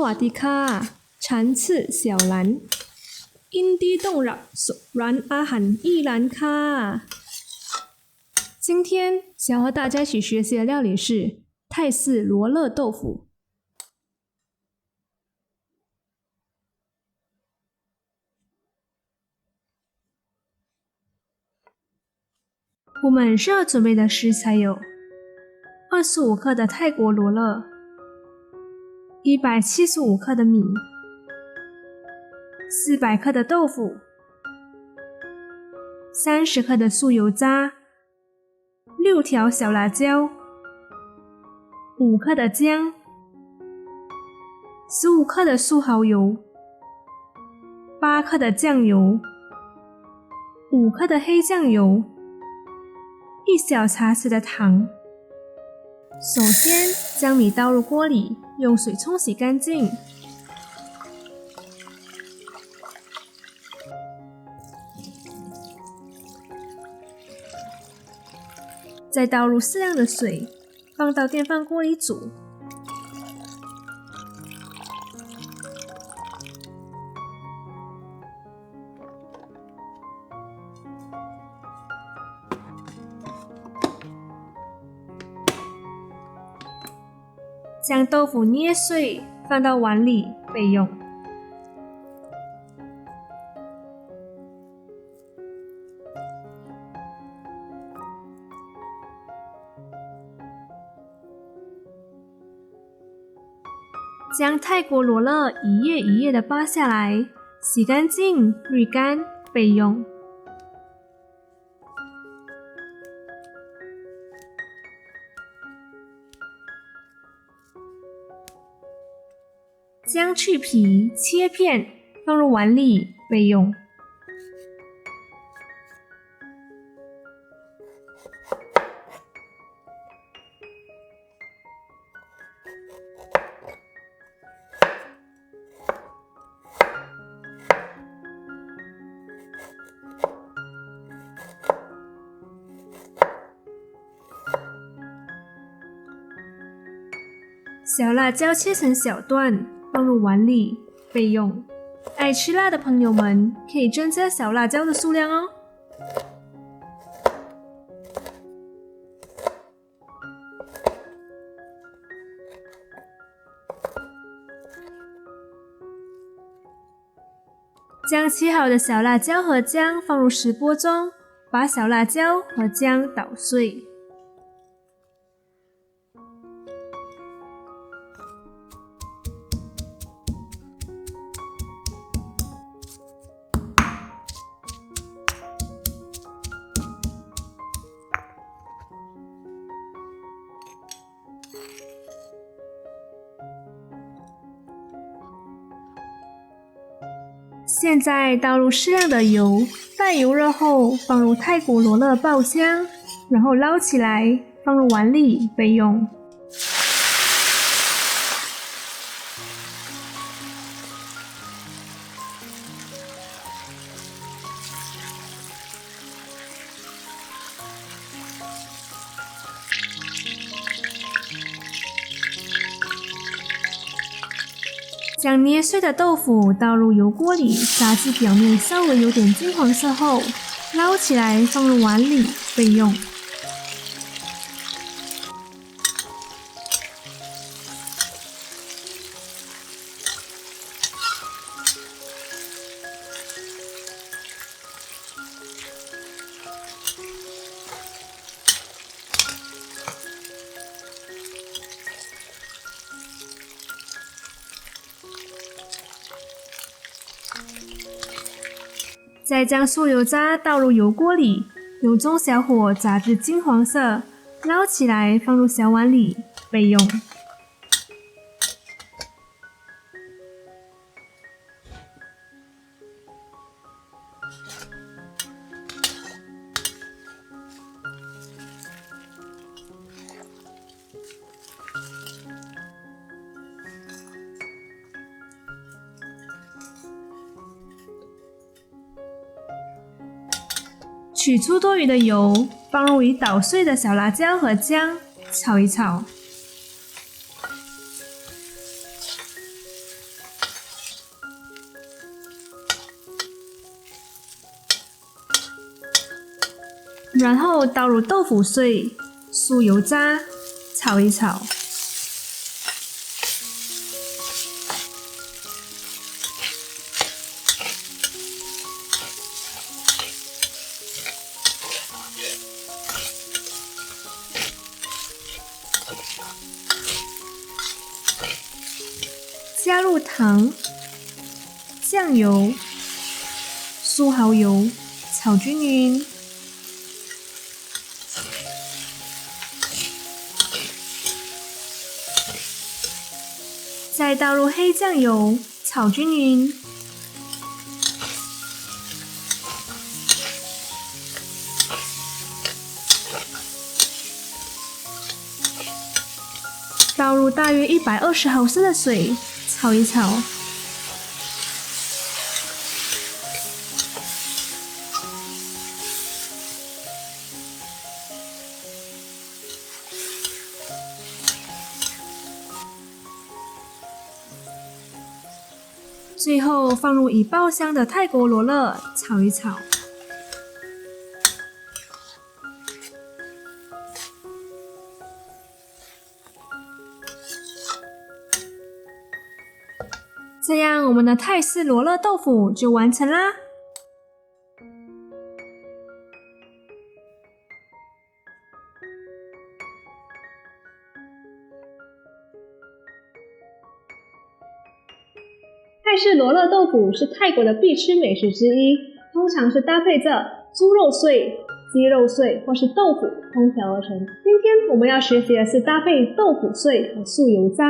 วัสดีค่ะฉัน是小兰ยินดีต้อนรับสู่ร้านอาหาร一兰ค่ะ今天想和大家一起学习的料理是泰式罗勒豆腐。我们需要准备的食材有25克的泰国罗勒175克的米400克的豆腐30克的素油渣6条小辣椒5克的姜15克的素蚝油8克的酱油5克的黑酱油1小茶匙的糖。首先将米倒入锅里，用水冲洗干净。再倒入适量的水，放到电饭锅里煮。将豆腐捏碎，放到碗里备用。将泰国罗勒一叶一叶的扒下来，洗干净滤干备用。将去皮切片放入碗里备用。小辣椒切成小段放入碗里备用。爱吃辣的朋友们可以增加小辣椒的数量哦。将切好的小辣椒和姜放入石钵中，把小辣椒和姜捣碎。现在倒入适量的油，待油热后放入泰国罗勒爆香，然后捞起来放入碗里备用。将捏碎的豆腐倒入油锅里，炸至表面稍微有点金黄色后，捞起来放入碗里备用。再将素油渣倒入油锅里，用中小火炸至金黄色，捞起来放入小碗里备用。取出多余的油，放入已捣碎的小辣椒和姜，炒一炒。然后倒入豆腐碎、酥油渣，炒一炒。加入糖、酱油、酥蚝油，炒均匀。再倒入黑酱油，炒均匀。倒入大约120毫升的水，炒一炒。最后放入已爆香的泰国罗勒，炒一炒。这样我们的泰式罗勒豆腐就完成啦。泰式罗勒豆腐是泰国的必吃美食之一，通常是搭配着猪肉碎、鸡肉碎或是豆腐烹调而成。今天我们要学习的是搭配豆腐碎和素油渣。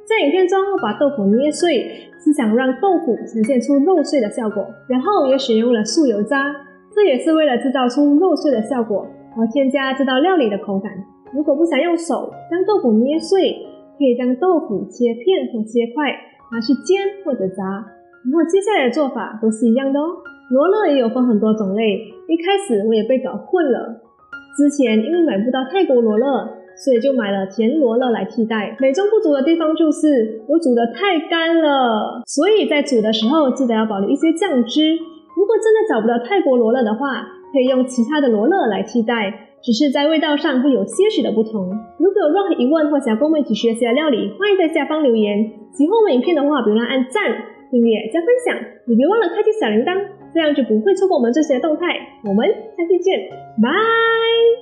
在影片中，我把豆腐捏碎，是想让豆腐呈现出肉碎的效果，然后也使用了素油渣，这也是为了制造出肉碎的效果而添加这道料理的口感。如果不想用手将豆腐捏碎，可以将豆腐切片或切块，拿去煎或者炸，然后接下来的做法都是一样的哦。罗勒也有分很多种类，一开始我也被搞混了。之前因为买不到泰国罗勒，所以就买了甜罗勒来替代。美中不足的地方就是我煮得太干了，所以在煮的时候记得要保留一些酱汁。如果真的找不到泰国罗勒的话，可以用其他的罗勒来替代，只是在味道上会有些许的不同。如果有任何疑问或想跟我们一起学习的料理，欢迎在下方留言。喜欢我们影片的话，别忘了按赞、订阅、加分享，也别忘了开启小铃铛，这样就不会错过我们最新的动态。我们下期见，拜。